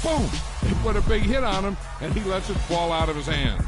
boom! They put a big hit on him, and he lets it fall out of his hand.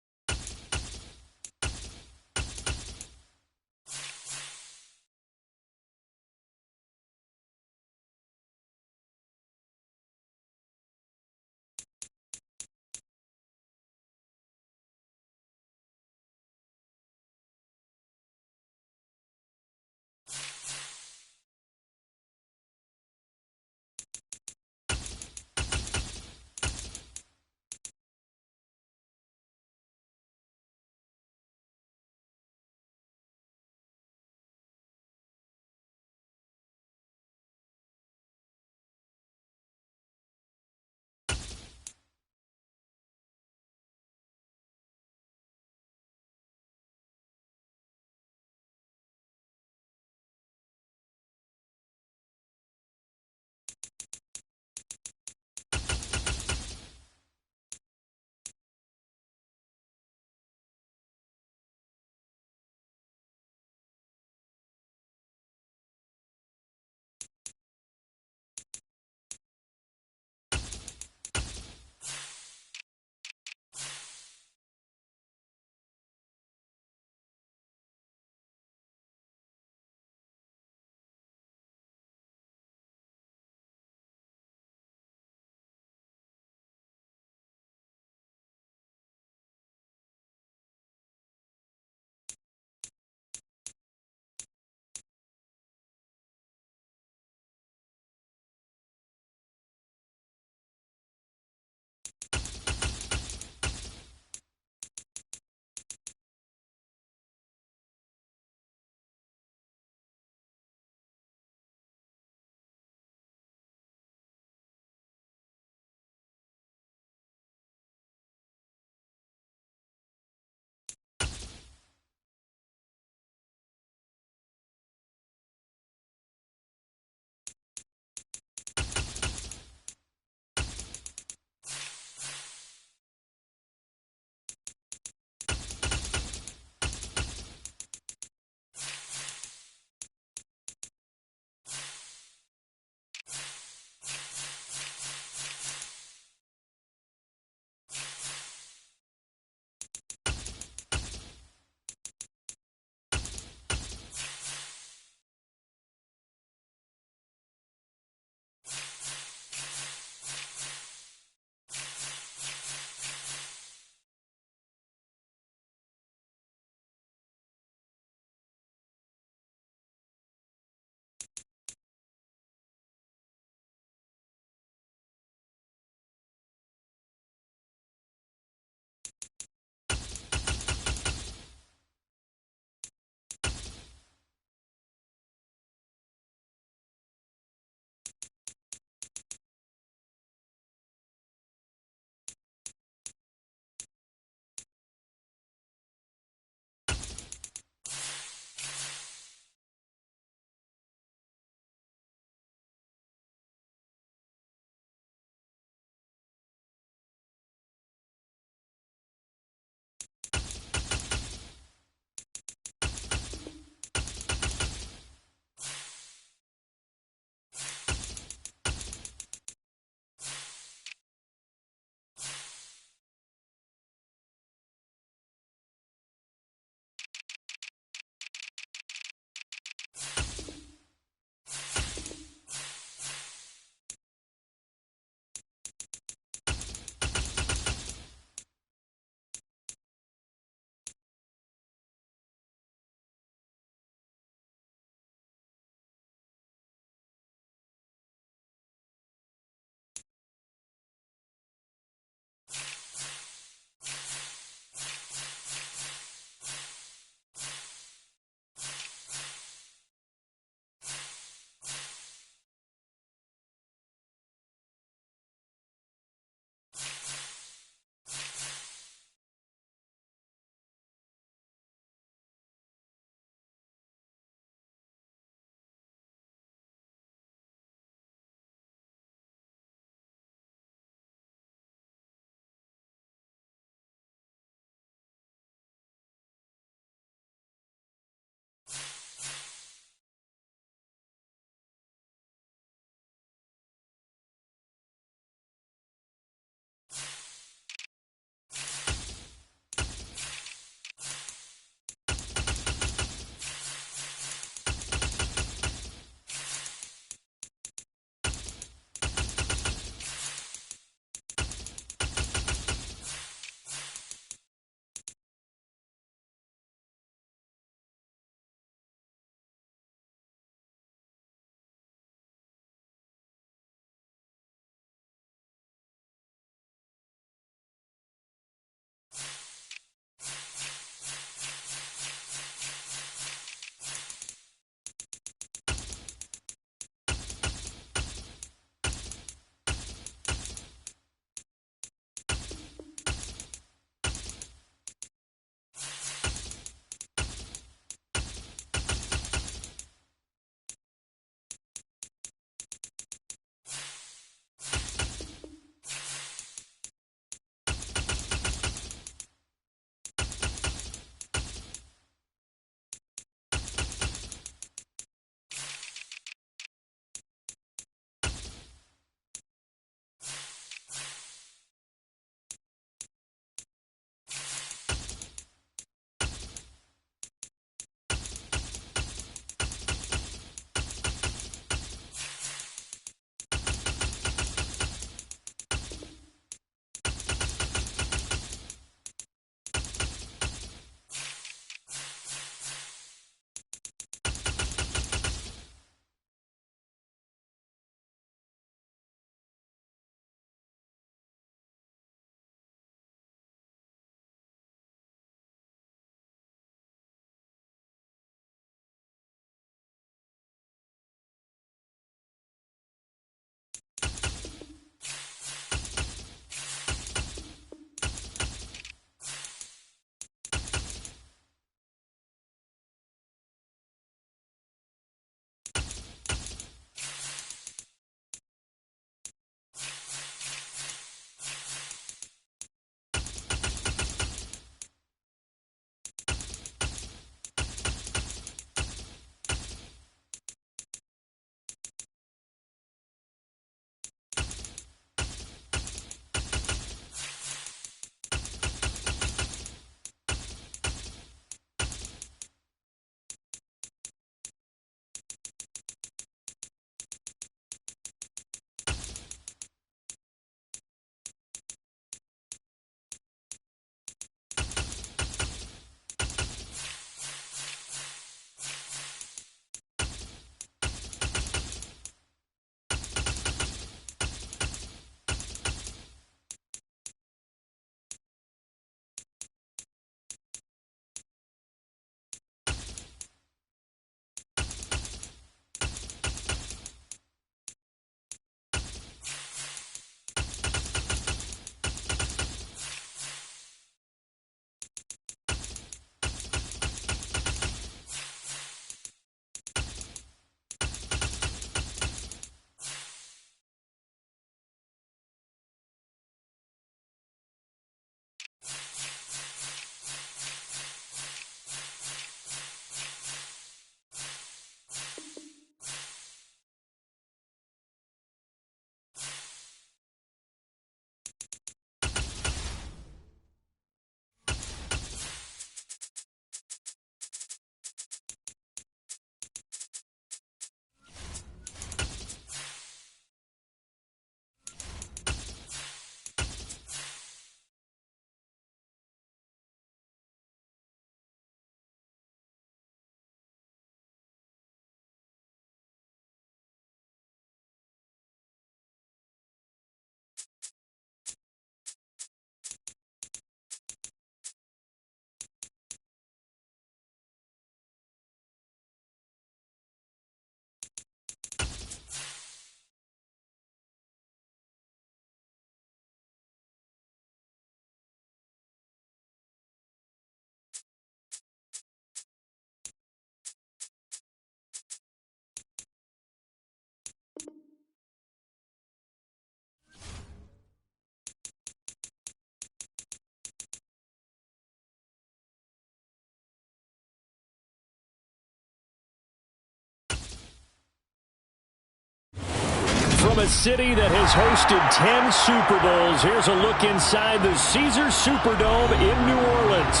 From a city that has hosted 10 Super Bowls, here's a look inside the Caesars Superdome in New Orleans.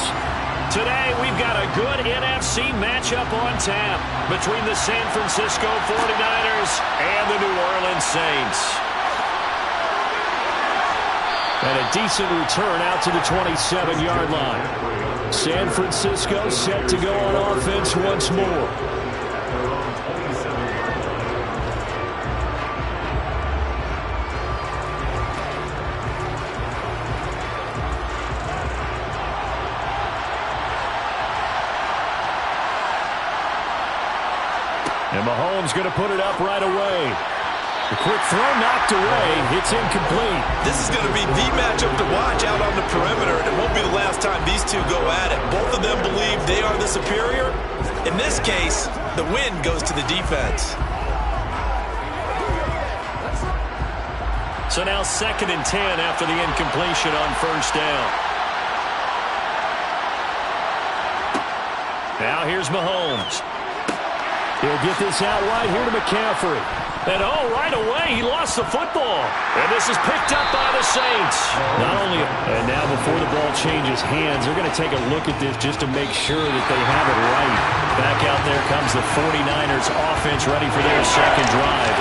Today, we've got a good NFC matchup on tap between the San Francisco 49ers and the New Orleans Saints. And a decent return out to the 27-yard line. San Francisco set to go on offense once more. And Mahomes going to put it up right away. The quick throw knocked away. It's incomplete. This is going to be the matchup to watch out on the perimeter, and it won't be the last time these two go at it. Both of them believe they are the superior. In this case, the win goes to the defense. So now 2nd and 10 after the incompletion on first down. Now here's Mahomes. He'll get this out wide here to McCaffrey. And right away, he lost the football. And this is picked up by the Saints. And now before the ball changes hands, they're going to take a look at this just to make sure that they have it right. Back out there comes the 49ers offense ready for their second drive.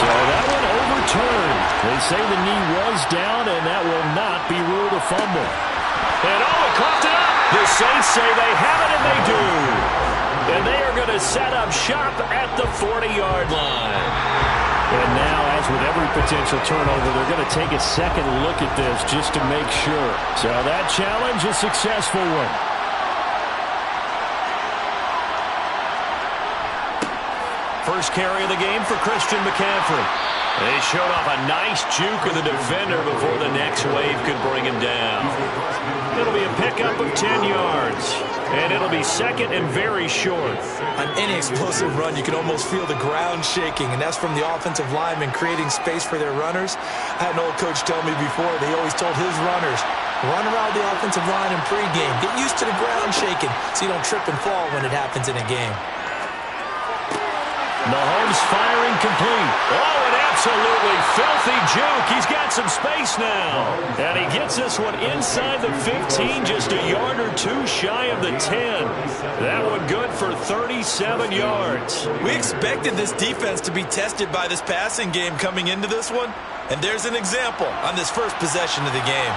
So that one overturned. They say the knee was down, and that will not be ruled a fumble. And it coughed it up. The Saints say they have it, and they do. And they are going to set up shop at the 40-yard line. And now, as with every potential turnover, they're going to take a second look at this just to make sure. So that challenge, a successful one. First carry of the game for Christian McCaffrey. They showed off a nice juke of the defender before the next wave could bring him down. It'll be a pickup of 10 yards. And it'll be second and very short. On any explosive run, you can almost feel the ground shaking, and that's from the offensive linemen creating space for their runners. I had an old coach tell me before, they always told his runners, run around the offensive line in pregame. Get used to the ground shaking so you don't trip and fall when it happens in a game. Mahomes firing complete. An absolutely filthy juke. He's got some space now. And he gets this one inside the 15, just a yard or two shy of the 10. That one good for 37 yards. We expected this defense to be tested by this passing game coming into this one. And there's an example on this first possession of the game.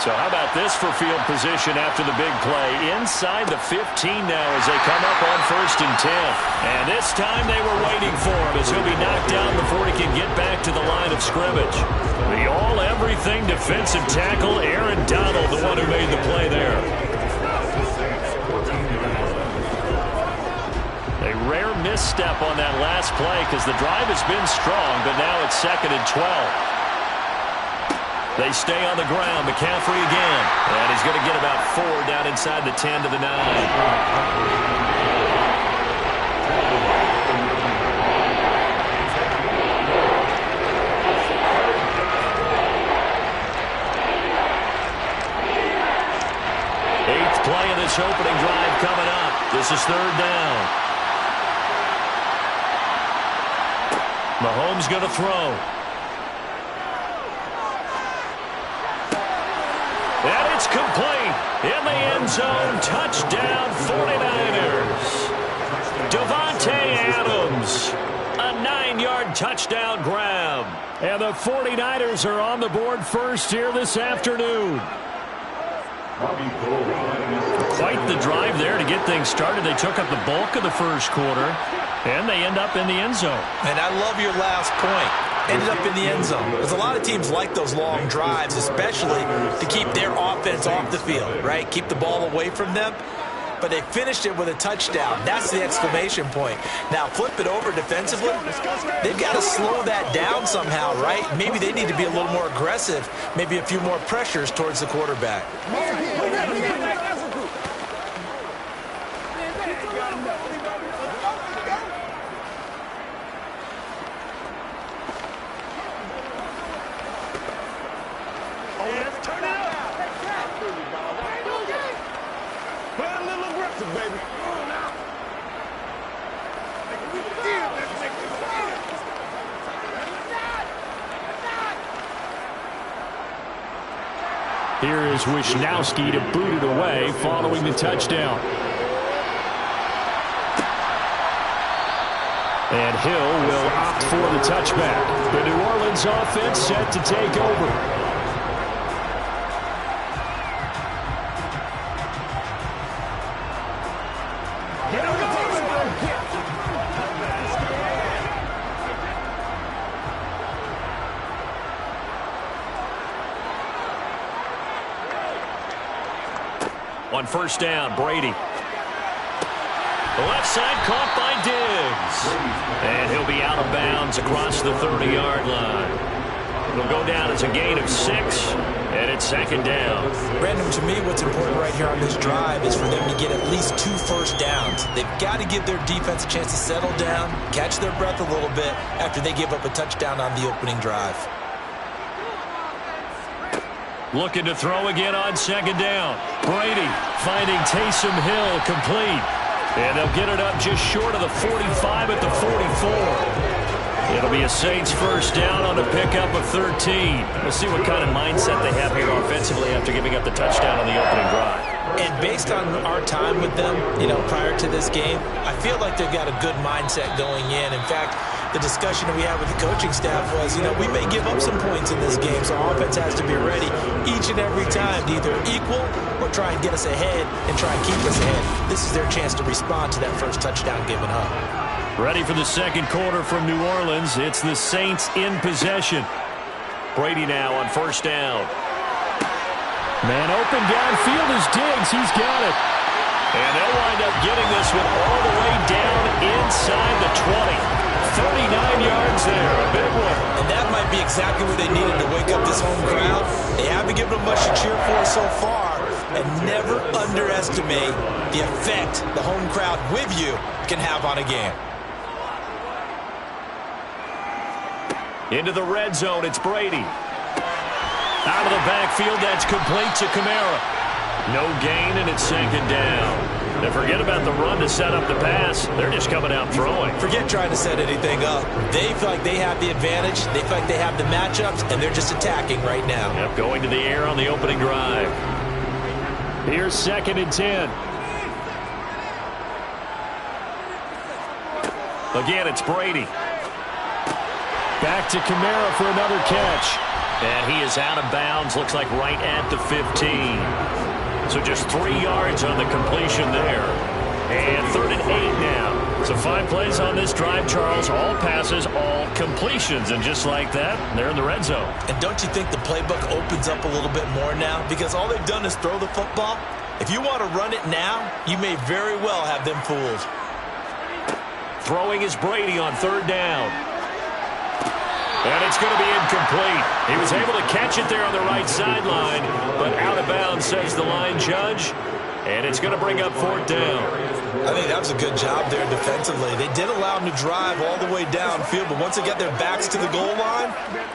So how about this for field position after the big play? Inside the 15 now as they come up on 1st and 10. And this time they were waiting for him as he'll be knocked down before he can get back to the line of scrimmage. The all-everything defensive tackle, Aaron Donald, the one who made the play there. A rare misstep on that last play because the drive has been strong, but now it's 2nd and 12. They stay on the ground. McCaffrey again. And he's going to get about 4 down inside the 10 to the 9. 8th play of this opening drive coming up. This is 3rd down. Mahomes going to throw. And it's complete in the end zone. Touchdown 49ers. Davante Adams. A 9-yard touchdown grab. And the 49ers are on the board first here this afternoon. Quite the drive there to get things started. They took up the bulk of the first quarter, and they end up in the end zone. And I love your last point. Ended up in the end zone. Because a lot of teams like those long drives, especially to keep their offense off the field, right? Keep the ball away from them. But they finished it with a touchdown. That's the exclamation point. Now, flip it over defensively. They've got to slow that down somehow, right? Maybe they need to be a little more aggressive. Maybe a few more pressures towards the quarterback. Here is Wisnowski to boot it away following the touchdown. And Hill will opt for the touchback. The New Orleans offense set to take over. On first down, Brady. The left side caught by Diggs. And he'll be out of bounds across the 30-yard line. It'll go down as a gain of 6, and it's second down. Brandon, to me, what's important right here on this drive is for them to get at least 2 first downs. They've got to give their defense a chance to settle down, catch their breath a little bit after they give up a touchdown on the opening drive. Looking to throw again on second down. Brady finding Taysom Hill complete. And they'll get it up just short of the 45 at the 44. It'll be a Saints first down on a pickup of 13. We'll see what kind of mindset they have here offensively after giving up the touchdown on the opening drive. And based on our time with them, prior to this game, I feel like they've got a good mindset going in. In fact, the discussion that we had with the coaching staff was, we may give up some points in this game, so offense has to be ready each and every time to either equal or try and get us ahead and try and keep us ahead. This is their chance to respond to that first touchdown given up. Ready for the second quarter from New Orleans. It's the Saints in possession. Brady now on first down. Man open downfield is Diggs. He's got it. And they'll wind up getting this one all the way down inside the 20. 39 yards there, a big one. And that might be exactly what they needed to wake up this home crowd. They haven't given them much to cheer for so far. And never underestimate the effect the home crowd with you can have on a game. Into the red zone, it's Brady. Out of the backfield, that's complete to Kamara. No gain, and it's second down. And forget about the run to set up the pass. They're just coming out throwing. Forget trying to set anything up. They feel like they have the advantage. They feel like they have the matchups, and they're just attacking right now. Yep, going to the air on the opening drive. Here's second and 10. Again, it's Brady. Back to Kamara for another catch. And he is out of bounds, looks like right at the 15. So just 3 yards on the completion there. And 3rd and 8 now. So 5 plays on this drive, Charles. All passes, all completions. And just like that, they're in the red zone. And don't you think the playbook opens up a little bit more now? Because all they've done is throw the football. If you want to run it now, you may very well have them fooled. Throwing is Brady on 3rd down. And it's going to be incomplete. He was able to catch it there on the right sideline, but out of bounds, says the line judge. And it's going to bring up 4th down. I think that was a good job there defensively. They did allow them to drive all the way downfield, but once they got their backs to the goal line,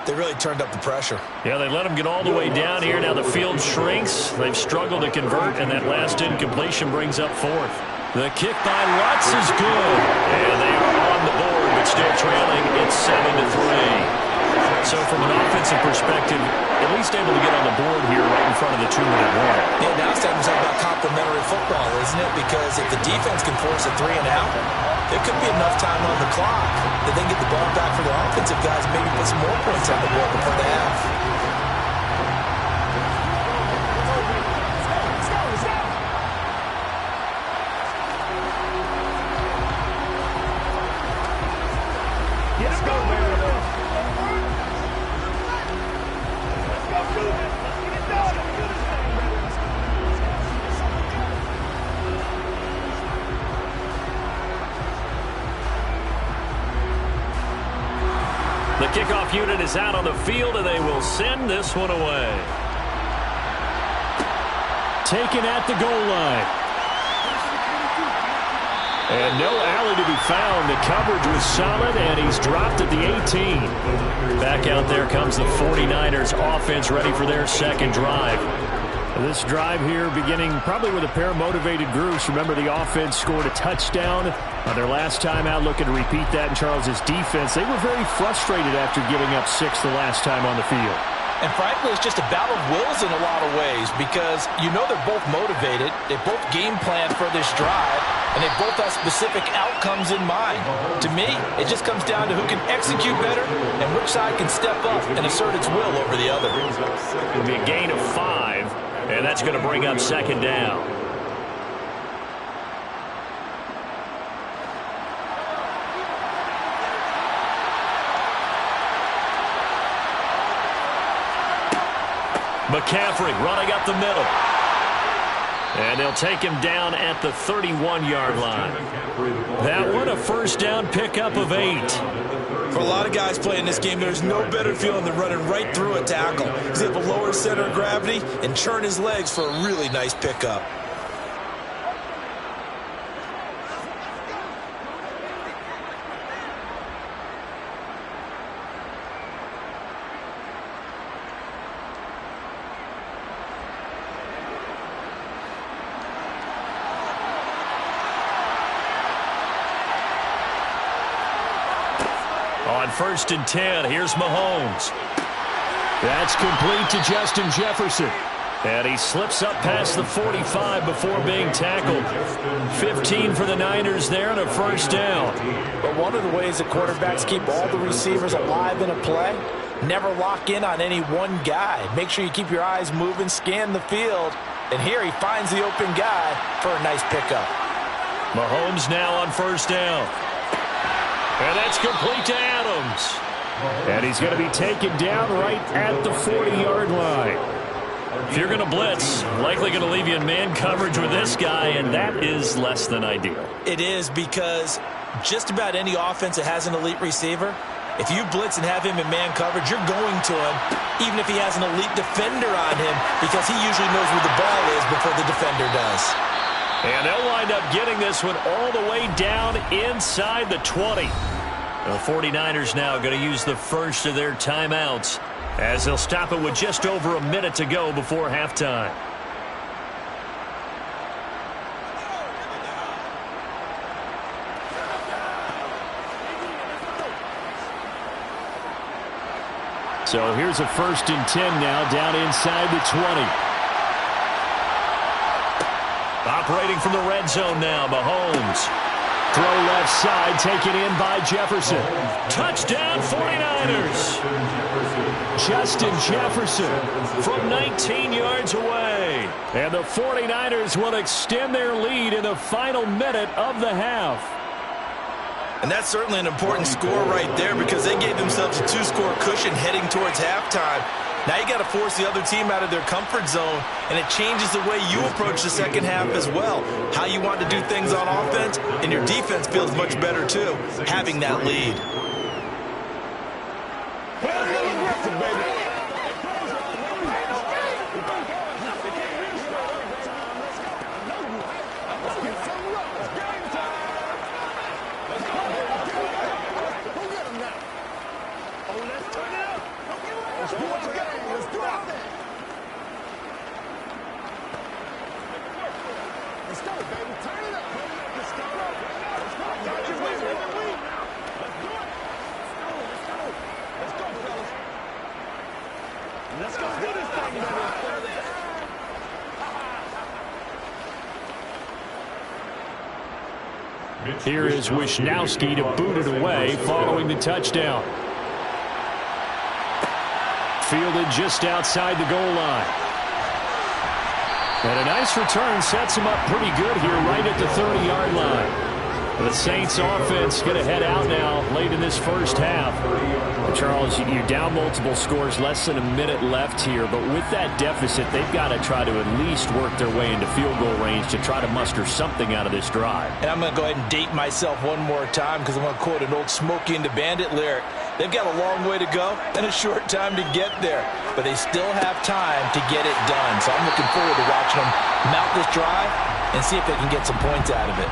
they really turned up the pressure. Yeah, they let them get all the way down here. Now the field shrinks. They've struggled to convert, and that last incompletion brings up 4th. The kick by Lutz is good. And they are on the board, but still trailing. It's 7-3. So from an offensive perspective, at least able to get on the board here right in front of the 2-minute warning. Yeah, now it's time to talk about complementary football, isn't it? Because if the defense can force a 3 and out, there could be enough time on the clock that they get the ball back for the offensive guys, maybe put some more points on the board before the half. The kickoff unit is out on the field, and they will send this one away. Taken at the goal line. And no alley to be found. The coverage was solid, and he's dropped at the 18. Back out there comes the 49ers offense, ready for their second drive. This drive here beginning probably with a pair of motivated groups. Remember, the offense scored a touchdown on their last time out, looking to repeat that in Charles's defense. They were very frustrated after giving up 6 the last time on the field. And frankly, it's just a battle of wills in a lot of ways because you know they're both motivated. They both game plan for this drive, and they both have specific outcomes in mind. To me, it just comes down to who can execute better and which side can step up and assert its will over the other. It'll be a gain of 5, and that's going to bring up second down. McCaffrey running up the middle. And they'll take him down at the 31-yard line. That one a first down pickup of 8. For a lot of guys playing this game, there's no better feeling than running right through a tackle. He's able to lower center of gravity and churn his legs for a really nice pickup. On 1st and 10, here's Mahomes. That's complete to Justin Jefferson. And he slips up past the 45 before being tackled. 15 for the Niners there and a first down. But one of the ways that quarterbacks keep all the receivers alive in a play, never lock in on any one guy. Make sure you keep your eyes moving, scan the field. And here he finds the open guy for a nice pickup. Mahomes now on first down. And that's complete to Adams. And he's going to be taken down right at the 40-yard line. If you're going to blitz, likely going to leave you in man coverage with this guy, and that is less than ideal. It is because just about any offense that has an elite receiver, if you blitz and have him in man coverage, you're going to him, even if he has an elite defender on him, because he usually knows where the ball is before the defender does. And they'll wind up getting this one all the way down inside the 20. The 49ers now going to use the first of their timeouts as they'll stop it with just over a minute to go before halftime. So here's a 1st and 10 now down inside the 20. Operating from the red zone now, Mahomes. Throw left side, taken in by Jefferson. Touchdown, 49ers. Justin Jefferson from 19 yards away. And the 49ers will extend their lead in the final minute of the half. And that's certainly an important score right there because they gave themselves a 2-score cushion heading towards halftime. Now you got to force the other team out of their comfort zone, and it changes the way you approach the second half as well. How you want to do things on offense, and your defense feels much better too, having that lead. Here is Wisnowski to boot it away following the touchdown. Fielded just outside the goal line. And a nice return sets him up pretty good here right at the 30-yard line. The Saints offense going to head out now late in this first half. Charles, you're down multiple scores, less than a minute left here, but with that deficit, they've got to try to at least work their way into field goal range to try to muster something out of this drive. And I'm going to go ahead and date myself one more time because I'm going to quote an old Smokey and the Bandit lyric. They've got a long way to go and a short time to get there, but they still have time to get it done. So I'm looking forward to watching them mount this drive and see if they can get some points out of it.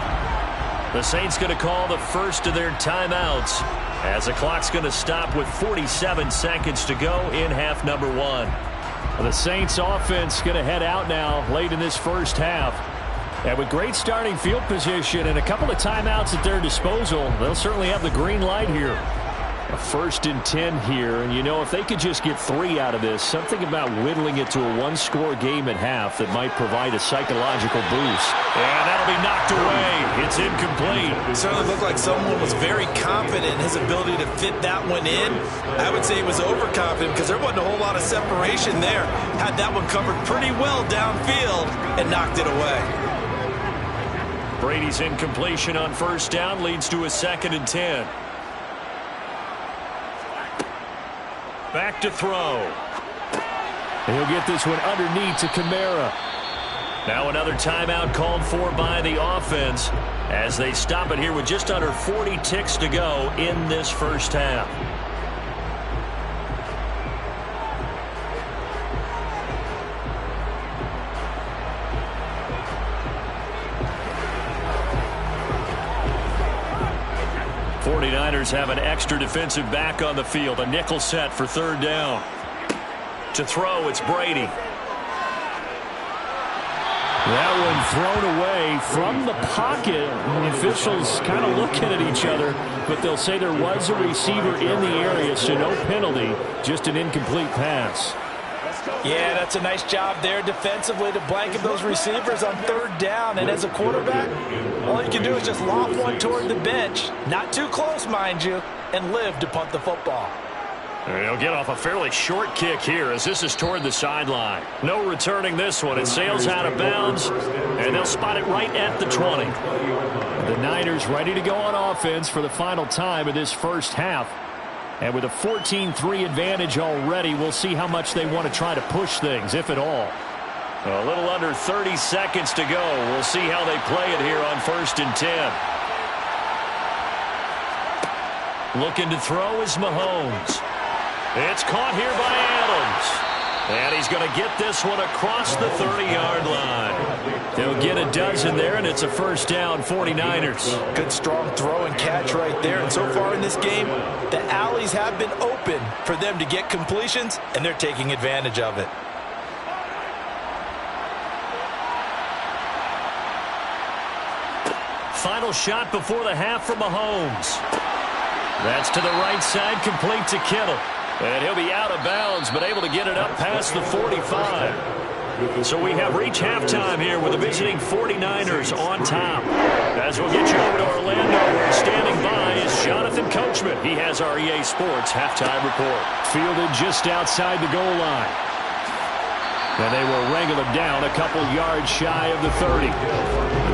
The Saints going to call the first of their timeouts as the clock's going to stop with 47 seconds to go in half number 1. The Saints offense going to head out now late in this first half. And with great starting field position and a couple of timeouts at their disposal, they'll certainly have the green light here. A 1st and 10 here, and you know, if they could just get 3 out of this, something about whittling it to a one-score game at half that might provide a psychological boost. And that'll be knocked away. It's incomplete. It certainly looked like someone was very confident in his ability to fit that one in. I would say he was overconfident because there wasn't a whole lot of separation there. Had that one covered pretty well downfield and knocked it away. Brady's incompletion on 1st down leads to a 2nd and 10. Back to throw. And he'll get this one underneath to Kamara. Now another timeout called for by the offense as they stop it here with just under 40 ticks to go in this 1st half. '49ers have an extra defensive back on the field. A nickel set for 3rd down. To throw, it's Brady. That one thrown away from the pocket. The officials kind of looking at each other, but they'll say there was a receiver in the area, so no penalty, just an incomplete pass. Yeah, that's a nice job there defensively to blanket those receivers on 3rd down. And as a quarterback, all you can do is just lob one toward the bench. Not too close, mind you, and live to punt the football. And he'll get off a fairly short kick here as this is toward the sideline. No returning this one. It sails out of bounds, and they'll spot it right at the 20. The Niners ready to go on offense for the final time of this 1st half. And with a 14-3 advantage already, we'll see how much they want to try to push things, if at all. A little under 30 seconds to go. We'll see how they play it here on 1st and 10. Looking to throw is Mahomes. It's caught here by Adams. And he's going to get this one across the 30-yard line. They'll get a dozen there, and it's a 1st down, 49ers. Good strong throw and catch right there. And so far in this game, the alleys have been open for them to get completions, and they're taking advantage of it. Final shot before the half from Mahomes. That's to the right side, complete to Kittle. And he'll be out of bounds, but able to get it up past the 45. So we have reached halftime here with the visiting 49ers on top. As we'll get you over to Orlando, where standing by is Jonathan Coachman. He has our EA Sports halftime report. Fielded just outside the goal line. And they will wrangle him down a couple yards shy of the 30.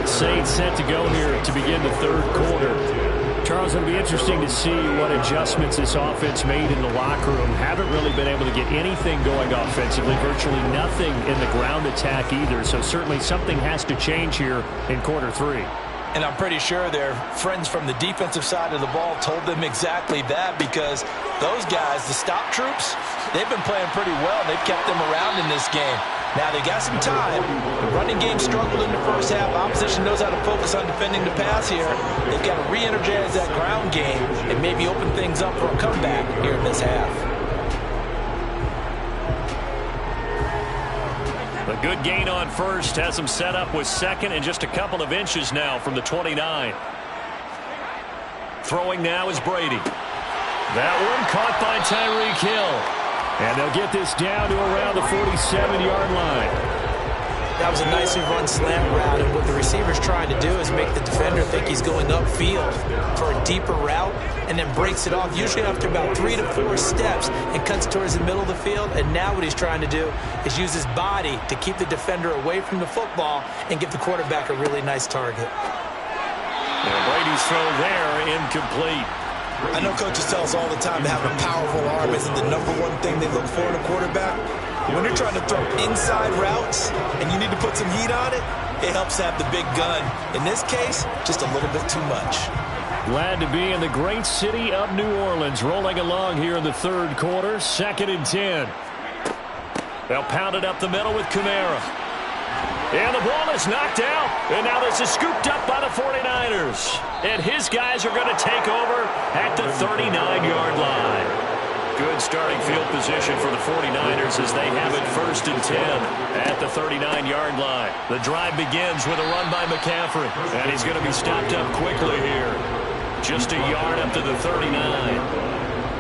The Saints set to go here to begin the 3rd quarter. Charles, it'll be interesting to see what adjustments this offense made in the locker room. Haven't really been able to get anything going offensively, virtually nothing in the ground attack either. So certainly something has to change here in quarter 3. And I'm pretty sure their friends from the defensive side of the ball told them exactly that, because those guys, the stop troops, they've been playing pretty well. They've kept them around in this game. Now, they got some time. The running game struggled in the 1st half. Opposition knows how to focus on defending the pass here. They've got to re-energize that ground game and maybe open things up for a comeback here in this half. A good gain on 1st has them set up with 2nd and just a couple of inches now from the 29. Throwing now is Brady. That one caught by Tyreek Hill. And they'll get this down to around the 47-yard line. That was a nicely run slant route, and what the receiver's trying to do is make the defender think he's going upfield for a deeper route, and then breaks it off, usually after about 3 to 4 steps, and cuts towards the middle of the field. And now what he's trying to do is use his body to keep the defender away from the football and give the quarterback a really nice target. And Brady's throw there, incomplete. I know coaches tell us all the time to have a powerful arm isn't the #1 thing they look for in a quarterback. When you're trying to throw inside routes and you need to put some heat on it, it helps have the big gun. In this case, just a little bit too much. Glad to be in the great city of New Orleans, rolling along here in the 3rd quarter, 2nd and 10. They'll pound it up the middle with Kamara. And the ball is knocked out. And now this is scooped up by the 49ers. And his guys are going to take over at the 39-yard line. Good starting field position for the 49ers as they have it 1st and 10 at the 39-yard line. The drive begins with a run by McCaffrey. And he's going to be stopped up quickly here. Just a yard up to the 39.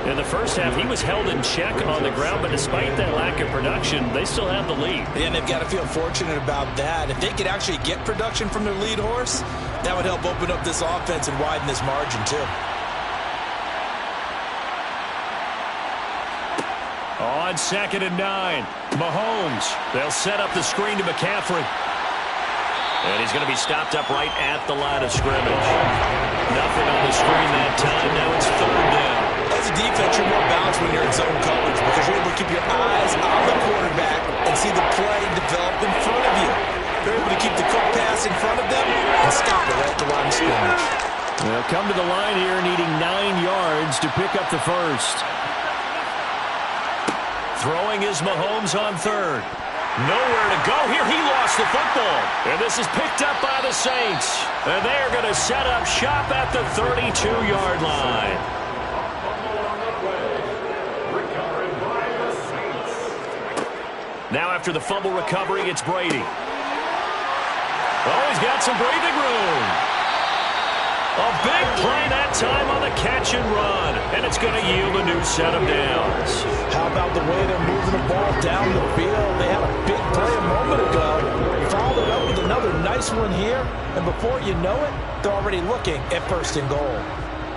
In the first half, he was held in check on the ground, but despite that lack of production, they still have the lead. And they've got to feel fortunate about that. If they could actually get production from their lead horse, that would help open up this offense and widen this margin too. On 2nd and 9, Mahomes. They'll set up the screen to McCaffrey. And he's going to be stopped up right at the line of scrimmage. Nothing on the screen that time. Now it's 3rd down. As a defense, you're more balanced when you're in zone coverage because you're able to keep your eyes on the quarterback and see the play develop in front of you. You're able to keep the quick pass in front of them and stop it at the line of scrimmage. They'll come to the line here needing 9 yards to pick up the first. Throwing is Mahomes on 3rd. Nowhere to go here. He lost the football. And this is picked up by the Saints. And they are going to set up shop at the 32-yard line. Now after the fumble recovery, it's Brady. Oh, he's got some breathing room. A big play that time on the catch and run. And it's going to yield a new set of downs. How about the way they're moving the ball down the field? They had a big play a moment ago. Followed up with another nice one here. And before you know it, they're already looking at 1st and goal.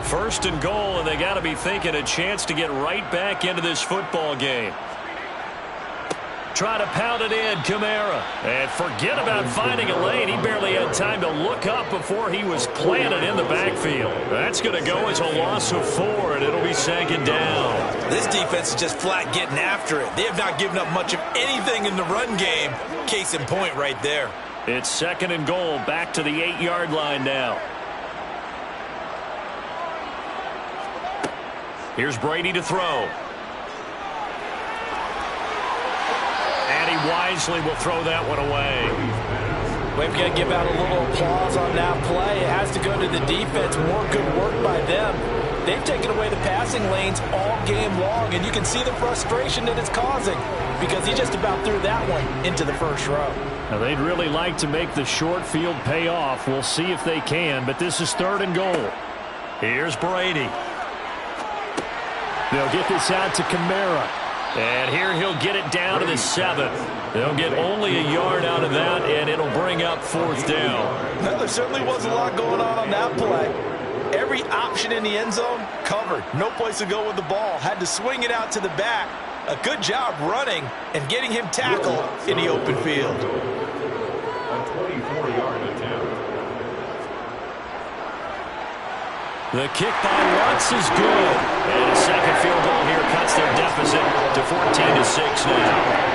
1st and goal, and they got to be thinking a chance to get right back into this football game. Try to pound it in, Kamara. And forget about finding a lane. He barely had time to look up before he was planted in the backfield. That's going to go as a loss of 4, and it'll be 2nd down. This defense is just flat getting after it. They have not given up much of anything in the run game. Case in point right there. It's 2nd and goal, back to the 8-yard line now. Here's Brady to throw. And he wisely will throw that one away. We've got to give out a little applause on that play. It has to go to the defense. More good work by them. They've taken away the passing lanes all game long, and you can see the frustration that it's causing because he just about threw that one into the first row. Now, they'd really like to make the short field pay off. We'll see if they can, but this is 3rd and goal. Here's Brady. They'll get this out to Kamara. And here he'll get it down to the 7th. They'll get only a yard out of that, and it'll bring up 4th down. There certainly was a lot going on that play. Every option in the end zone covered. No place to go with the ball. Had to swing it out to the back. A good job running and getting him tackled in the open field. A 24-yard attempt. The kick by Lutz is good. And a second field goal here cuts their deficit to 14-6 now.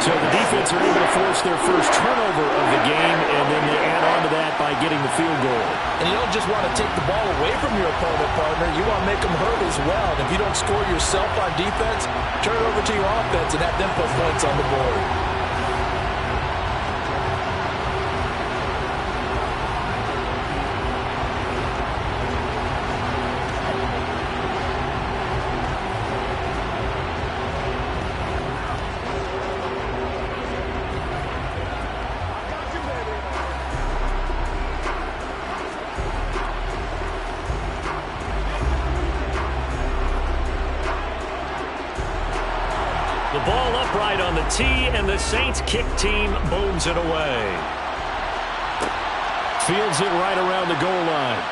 So the defense are able to force their first turnover of the game, and then they add on to that by getting the field goal. And you don't just want to take the ball away from your opponent, partner. You want to make them hurt as well. And if you don't score yourself on defense, turn it over to your offense and have them put points on the board. Ball upright on the tee, and the Saints kick team booms it away. Fields it right around the goal line.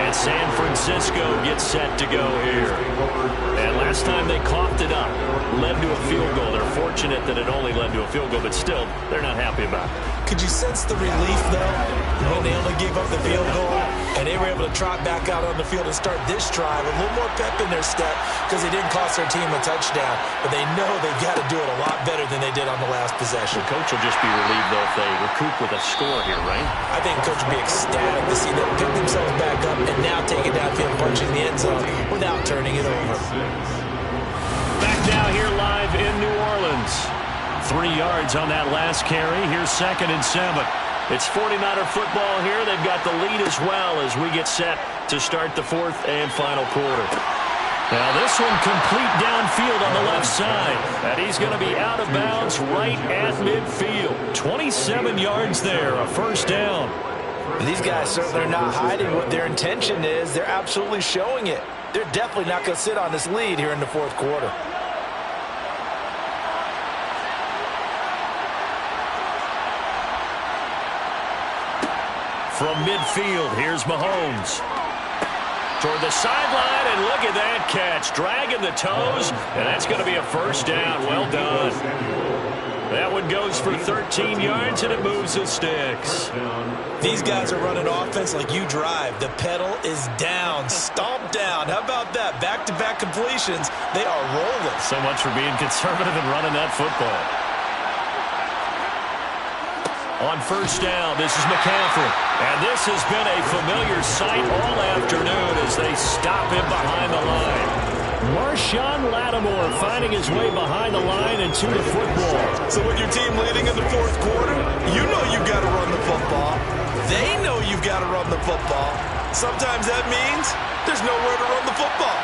And San Francisco gets set to go here. And last time they coughed it up, led to a field goal. They're fortunate that it only led to a field goal, but still, they're not happy about it. Could you sense the relief, though, when they only gave up the field goal and they were able to trot back out on the field and start this drive a little more pep in their step because they didn't cost their team a touchdown, but they know they've got to do it a lot better than they did on the last possession. The coach will just be relieved, though, if they recoup with a score here, right? I think the coach will be ecstatic to see them pick themselves back up and now take it downfield, punching the end zone without turning it over. Back now here live in New Orleans. 3 yards on that last carry. Here's 2nd and 7. It's 49er football here. They've got the lead as well as we get set to start the 4th and final quarter. Now this one complete downfield on the left side. And he's going to be out of bounds right at midfield. 27 yards there, a first down. These guys certainly are not hiding what their intention is. They're absolutely showing it. They're definitely not going to sit on this lead here in the fourth quarter. From midfield, here's Mahomes. Toward the sideline, and look at that catch. Dragging the toes, and that's going to be a first down. Well done. That one goes for 13 yards, and it moves the sticks. These guys are running offense like you drive. The pedal is down, stomped down. How about that? Back-to-back completions. They are rolling. So much for being conservative and running that football. On first down, this is McCaffrey. And this has been a familiar sight all afternoon as they stop him behind the line. Marshawn Lattimore finding his way behind the line and to the football. So with your team leading in the fourth quarter, you know you've got to run the football. They know you've got to run the football. Sometimes that means there's nowhere to run the football.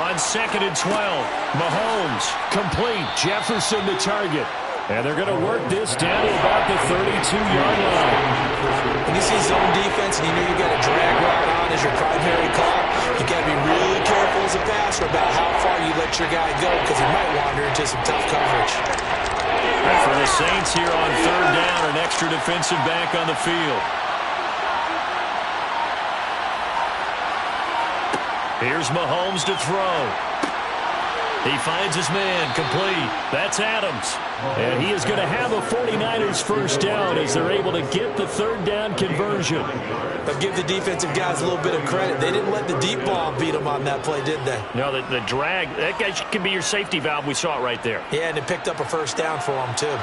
On 2nd and 12, Mahomes, complete, Jefferson the target. And they're going to work this down to about the 32-yard line. When you see zone defense and you know you've got a drag route on as your primary call, you've got to be really careful as a passer about how far you let your guy go because he might wander into some tough coverage. For the Saints here on third down, an extra defensive back on the field. Here's Mahomes to throw. He finds his man, complete. That's Adams. And he is going to have a 49ers first down as they're able to get the third down conversion. But give the defensive guys a little bit of credit. They didn't let the deep ball beat them on that play, did they? No, the drag, that guy can be your safety valve. We saw it right there. Yeah, and it picked up a first down for them, too.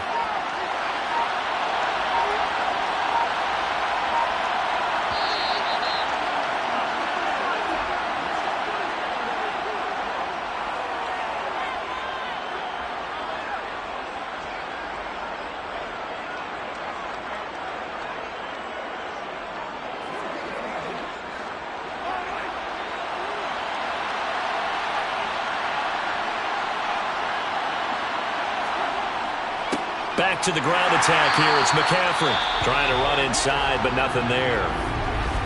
Back to the ground attack here. It's McCaffrey trying to run inside, but nothing there.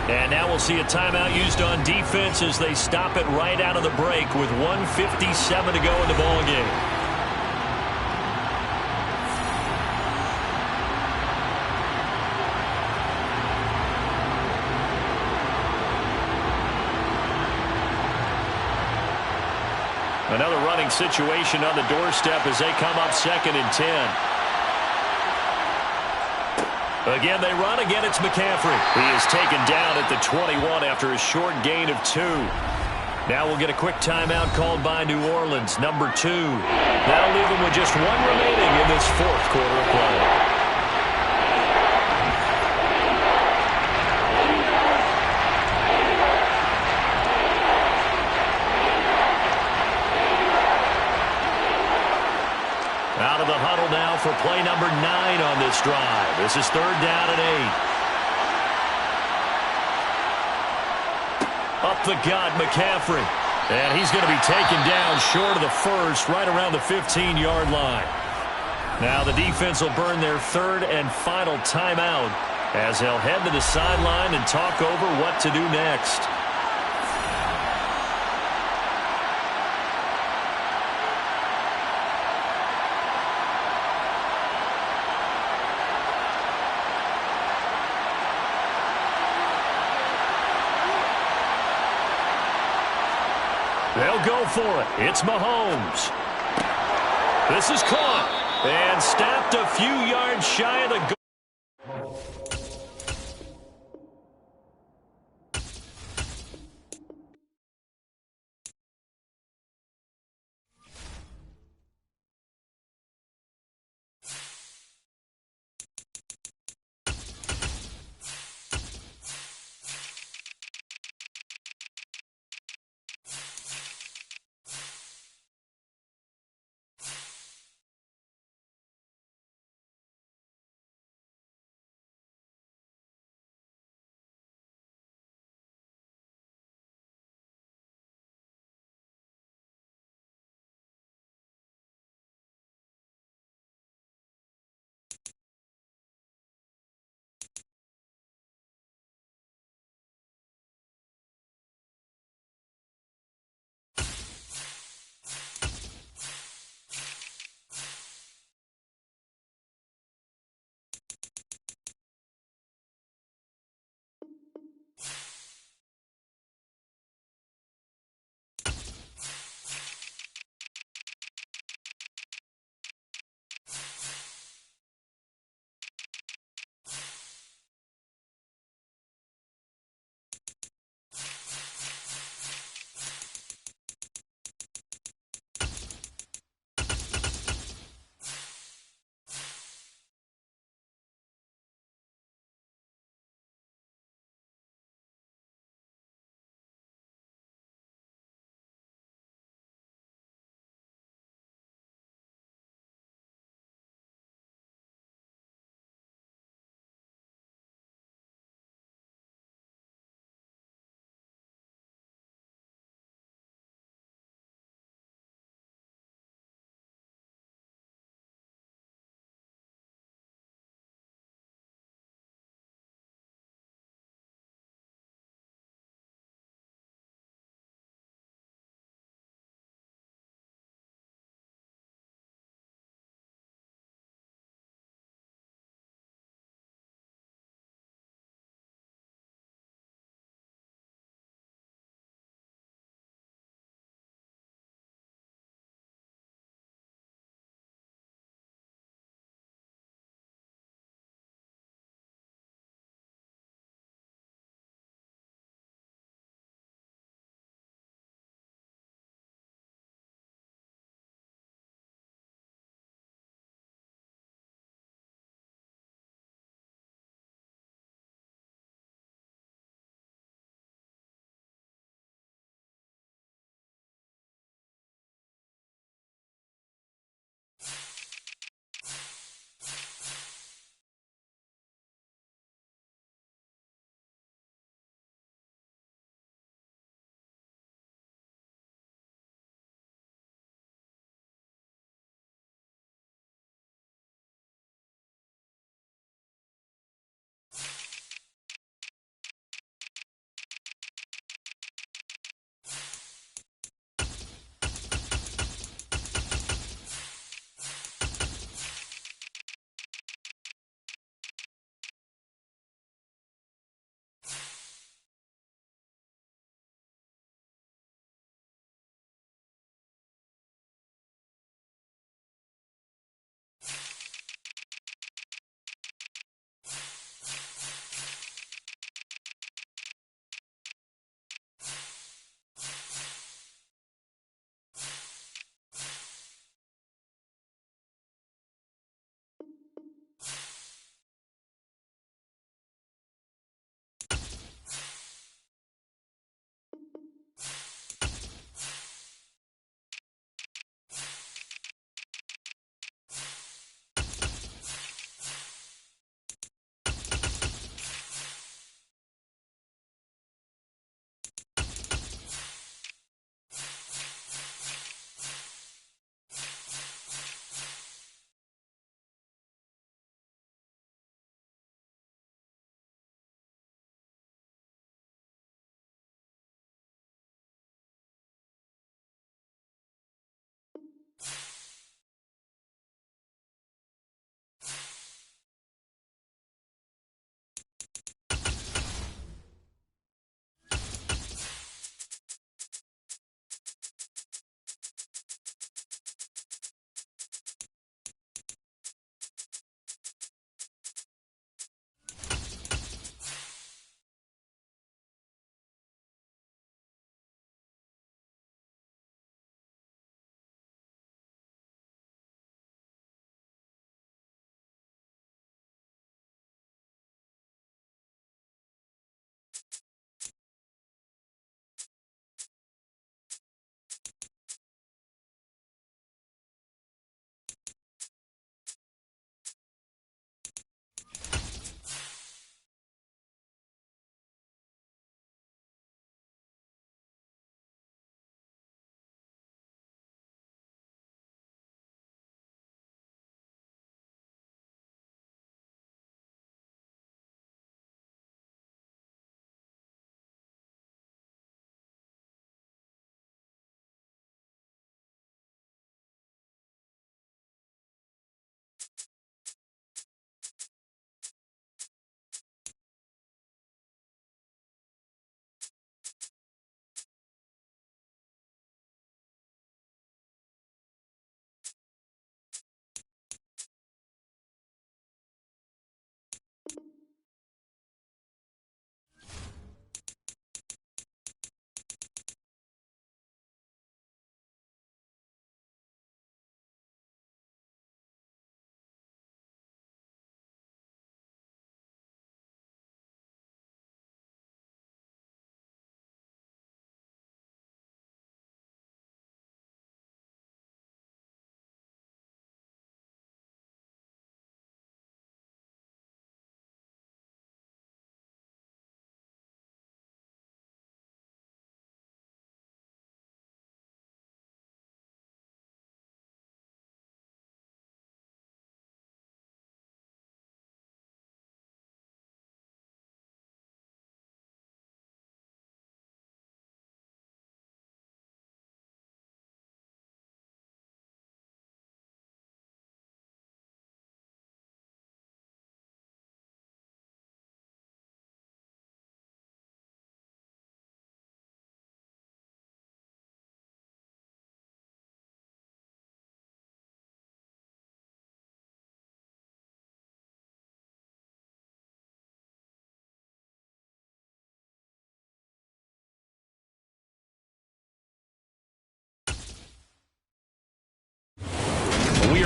And now we'll see a timeout used on defense as they stop it right out of the break with 1:57 to go in the ballgame. Another running situation on the doorstep as they come up 2nd and 10. Again, they run. Again, it's McCaffrey. He is taken down at the 21 after a short gain of 2. Now we'll get a quick timeout called by New Orleans, number 2. That'll leave them with just 1 remaining in this fourth quarter of play. Out of the huddle now for play number 9 on this drive. This is third down and 8. Up the gut, McCaffrey. And he's going to be taken down short of the first, right around the 15-yard line. Now the defense will burn their third and final timeout as they'll head to the sideline and talk over what to do next. They'll go for it. It's Mahomes. This is caught and snapped a few yards shy of the goal.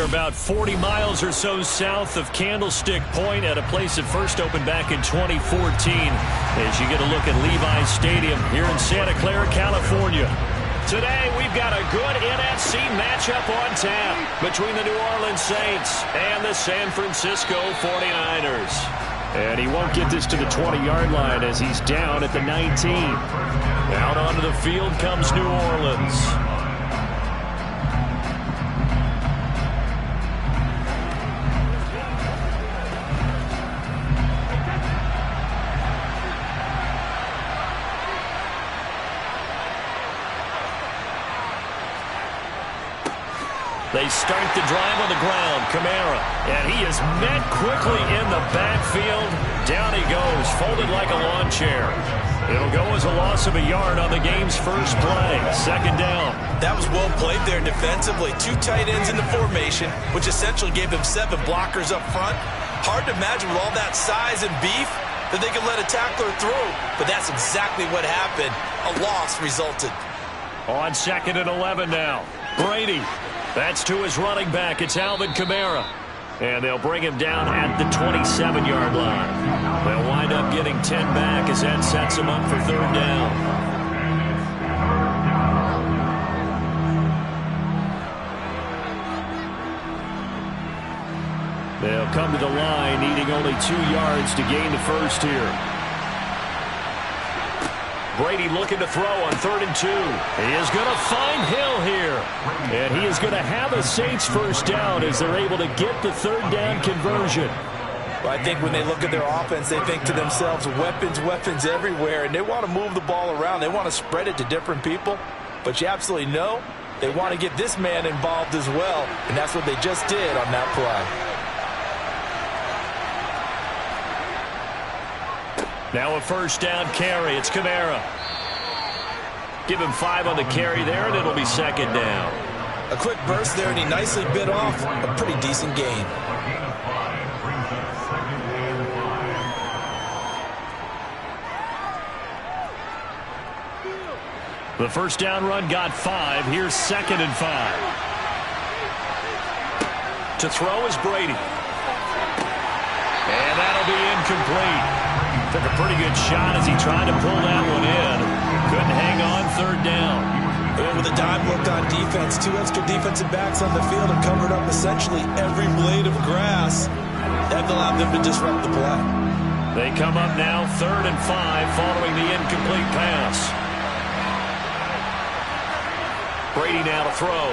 are about 40 miles or so south of Candlestick Point at a place that first opened back in 2014 as you get a look at Levi's Stadium here in Santa Clara, California. Today, we've got a good NFC matchup on tap between the New Orleans Saints and the San Francisco 49ers. And he won't get this to the 20-yard line as he's down at the 19. Out onto the field comes New Orleans. They start the drive on the ground. Kamara. And he is met quickly in the backfield. Down he goes, folded like a lawn chair. It'll go as a loss of a yard on the game's first play. Second down. That was well played there defensively. 2 tight ends in the formation, which essentially gave them 7 blockers up front. Hard to imagine with all that size and beef that they could let a tackler through. But that's exactly what happened. A loss resulted. On 2nd and 11 now. Brady. That's to his running back. It's Alvin Kamara. And they'll bring him down at the 27-yard line. They'll wind up getting 10 back as that sets him up for third down. They'll come to the line, needing only 2 yards to gain the first here. Brady looking to throw on 3rd and 2. He is going to find Hill here. And he is going to have a Saints first down as they're able to get the third down conversion. Well, I think when they look at their offense, they think to themselves, weapons everywhere, and they want to move the ball around. They want to spread it to different people. But you absolutely know they want to get this man involved as well, and that's what they just did on that play. Now a first down carry. It's Kamara. Give him 5 on the carry there, and it'll be second down. A quick burst there, and he nicely bit off a pretty decent gain. The first down run got 5. Here's 2nd and 5. To throw is Brady. And that'll be incomplete. Took a pretty good shot as he tried to pull that one in. Couldn't hang on, third down. And with a dime look on defense, 2 extra defensive backs on the field and covered up essentially every blade of grass. That allowed them to disrupt the play. They come up now, 3rd and 5, following the incomplete pass. Brady now to throw.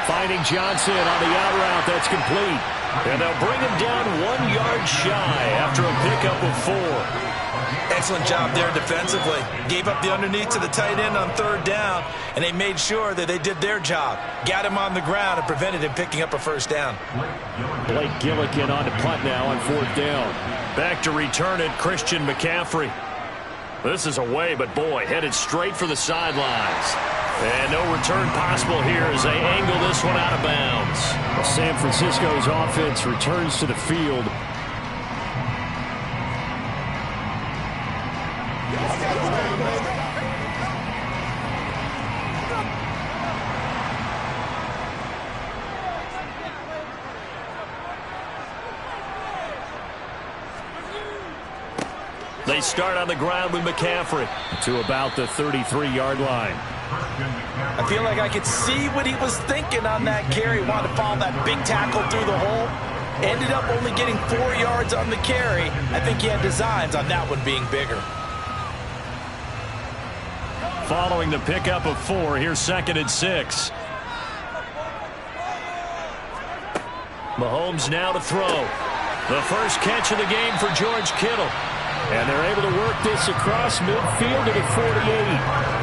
Finding Johnson on the out route. That's complete. And they'll bring him down 1 yard shy after a pickup of 4. Excellent job there defensively. Gave up the underneath to the tight end on 3rd down, and they made sure that they did their job. Got him on the ground and prevented him picking up a first down. Blake Gillikin on to punt now on 4th down. Back to return it, Christian McCaffrey. This is away, but boy, headed straight for the sidelines. And no return possible here as they angle this one out of bounds. San Francisco's offense returns to the field. They start on the ground with McCaffrey to about the 33-yard line. I feel like I could see what he was thinking on that carry. Wanted to follow that big tackle through the hole. Ended up only getting 4 yards on the carry. I think he had designs on that one being bigger. Following the pickup of 4, here's 2nd and 6. Mahomes now to throw. The first catch of the game for George Kittle. And they're able to work this across midfield to the 48.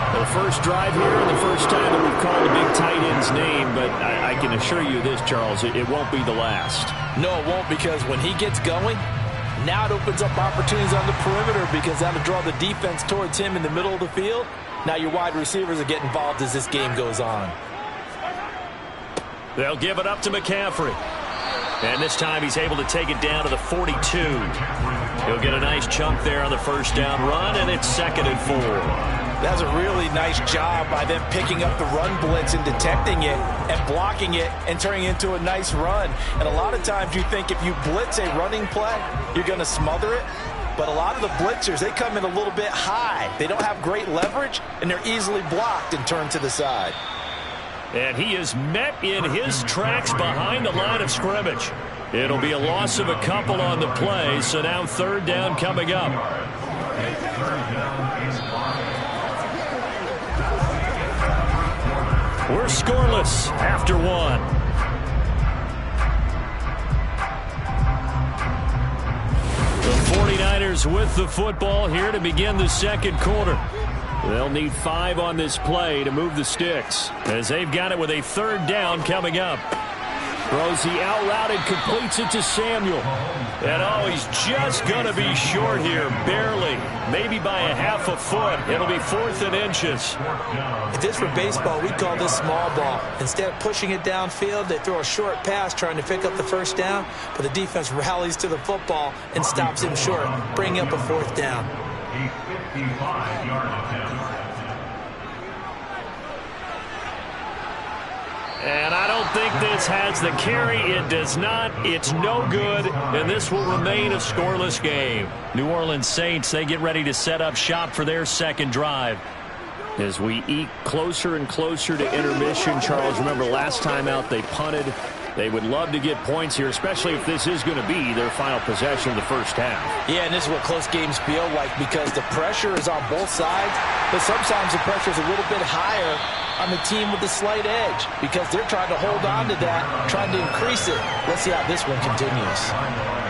The first drive here and the first time that we've called a big tight end's name, but I can assure you this, Charles, it won't be the last. No, it won't, because when he gets going, now it opens up opportunities on the perimeter because that'll draw the defense towards him in the middle of the field. Now your wide receivers will get involved as this game goes on. They'll give it up to McCaffrey. And this time he's able to take it down to the 42. He'll get a nice chunk there on the first down run, and it's 2nd and 4. That's a really nice job by them picking up the run blitz and detecting it and blocking it and turning it into a nice run. And a lot of times you think if you blitz a running play, you're going to smother it. But a lot of the blitzers, they come in a little bit high. They don't have great leverage, and they're easily blocked and turned to the side. And he is met in his tracks behind the line of scrimmage. It'll be a loss of a couple on the play, so now third down coming up. We're scoreless after one. The 49ers with the football here to begin the second quarter. They'll need 5 on this play to move the sticks, as they've got it with a third down coming up. Throws the out route and completes it to Samuel. And oh, he's just going to be short here, barely. Maybe by a half a foot. It'll be 4th and inches. If this were baseball, we'd call this small ball. Instead of pushing it downfield, they throw a short pass trying to pick up the first down, but the defense rallies to the football and stops him short, bringing up a 4th down. A 55-yard attempt. And I don't think this has the carry. It does not. It's no good. And this will remain a scoreless game. New Orleans Saints, they get ready to set up shop for their second drive. As we eke closer and closer to intermission, Charles, remember last time out they punted. They would love to get points here, especially if this is going to be their final possession of the first half. Yeah, and this is what close games feel like because the pressure is on both sides, but sometimes the pressure is a little bit higher on the team with the slight edge because they're trying to hold on to that, trying to increase it. Let's see how this one continues.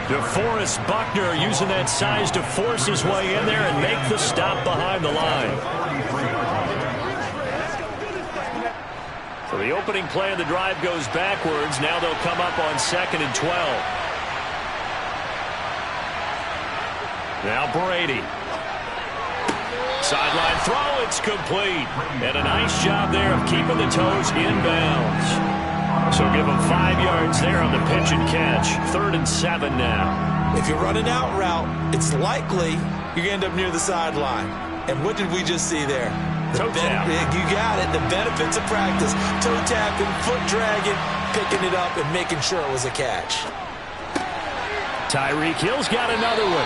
DeForest Buckner using that size to force his way in there and make the stop behind the line. So the opening play of the drive goes backwards. Now they'll come up on 2nd and 12. Now Brady. Sideline throw, it's complete. And a nice job there of keeping the toes in bounds. So give them 5 yards there on the pitch and catch. 3rd and 7 now. If you're running out route, it's likely you're going to end up near the sideline. And what did we just see there? Toe tap. You got it. The benefits of practice. Toe tapping, foot dragging, picking it up, and making sure it was a catch. Tyreek Hill's got another one.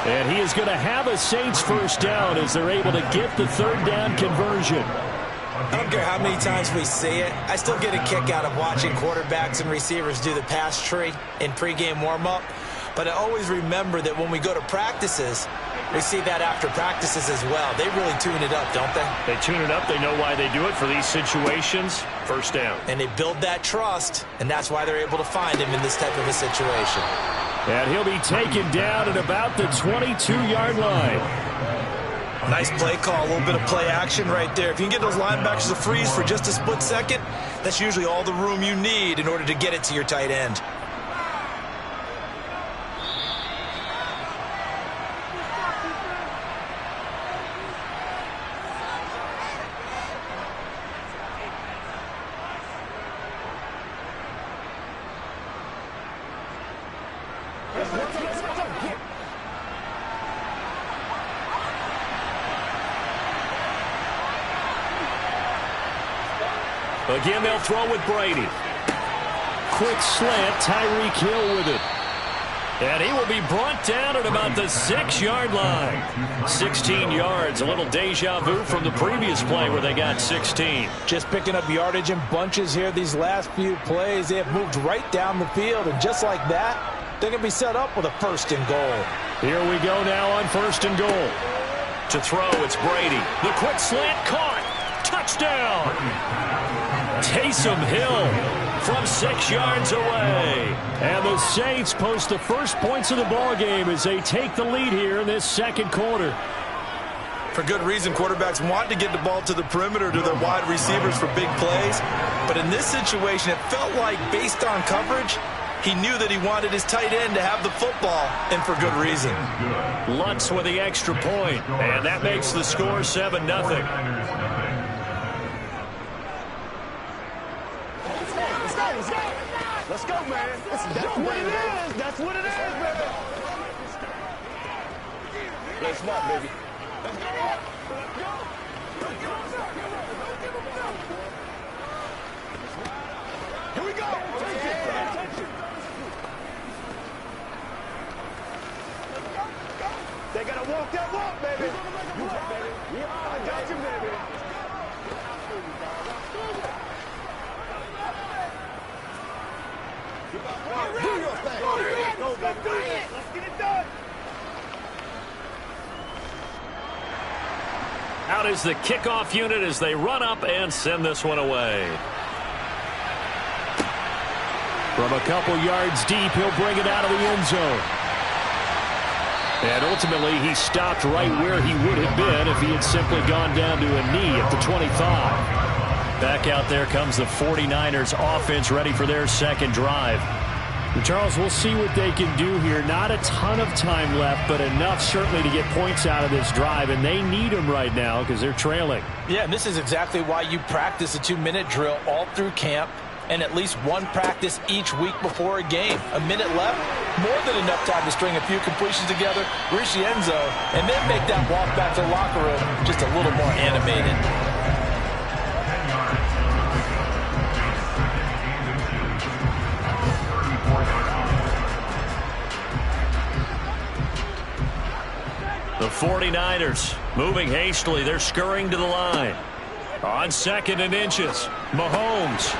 And he is going to have a Saints first down as they're able to get the third down conversion. I don't care how many times we see it. I still get a kick out of watching quarterbacks and receivers do the pass tree in pregame warm-up. But I always remember that when we go to practices, we see that after practices as well. They really tune it up, don't they? They tune it up. They know why they do it for these situations. First down. And they build that trust, and that's why they're able to find him in this type of a situation. And he'll be taken down at about the 22-yard line. Nice play call, a little bit of play action right there. If you can get those linebackers to freeze for just a split second, that's usually all the room you need in order to get it to your tight end. Again, they'll throw with Brady. Quick slant, Tyreek Hill with it. And he will be brought down at about the 6-yard line. 16 yards, a little deja vu from the previous play where they got 16. Just picking up yardage in bunches here these last few plays. They have moved right down the field, and just like that, they're going to be set up with a 1st and goal. Here we go now on 1st and goal. To throw, it's Brady. The quick slant caught. Touchdown. Taysom Hill from 6 yards away. And the Saints post the first points of the ballgame as they take the lead here in this second quarter. For good reason, quarterbacks want to get the ball to the perimeter to their wide receivers for big plays. But in this situation, it felt like based on coverage, he knew that he wanted his tight end to have the football, and for good reason. Lutz with the extra point, and that makes the score 7-0. Let's go, man. That's what it is. That's what it is, baby. Play smart, baby. Here we go. They gotta walk that walk, baby. You right, baby. I got you, baby. Do your thing. Go, baby. Let's get it done. Out is the kickoff unit as they run up and send this one away. From a couple yards deep, he'll bring it out of the end zone. And ultimately, he stopped right where he would have been if he had simply gone down to a knee at the 25. Back out there comes the 49ers offense ready for their second drive. Charles, we'll see what they can do here. Not a ton of time left, but enough certainly to get points out of this drive, and they need them right now because they're trailing. Yeah, and this is exactly why you practice a 2-minute drill all through camp and at least one practice each week before a game. A minute left, more than enough time to string a few completions together, reach the end zone, and then make that walk back to the locker room just a little more animated. The 49ers moving hastily. They're scurrying to the line. On 2nd and inches, Mahomes.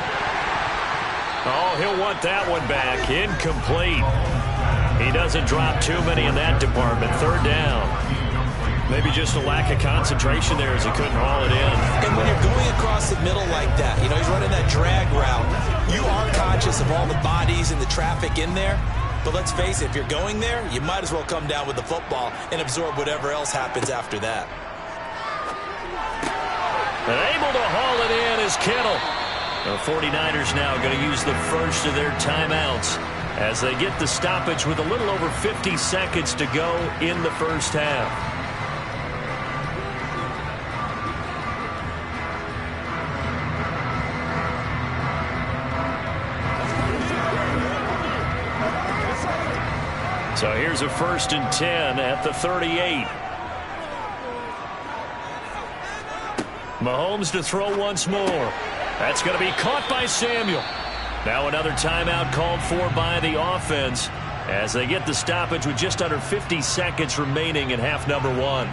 Oh, he'll want that one back. Incomplete. He doesn't drop too many in that department. 3rd down. Maybe just a lack of concentration there as he couldn't haul it in. And when you're going across the middle like that, you know, he's running that drag route, you are conscious of all the bodies and the traffic in there. But let's face it, if you're going there, you might as well come down with the football and absorb whatever else happens after that. And able to haul it in is Kittle. The 49ers now going to use the first of their timeouts as they get the stoppage with a little over 50 seconds to go in the first half. So here's a 1st and 10 at the 38. Mahomes to throw once more. That's going to be caught by Samuel. Now another timeout called for by the offense as they get the stoppage with just under 50 seconds remaining in half number 1.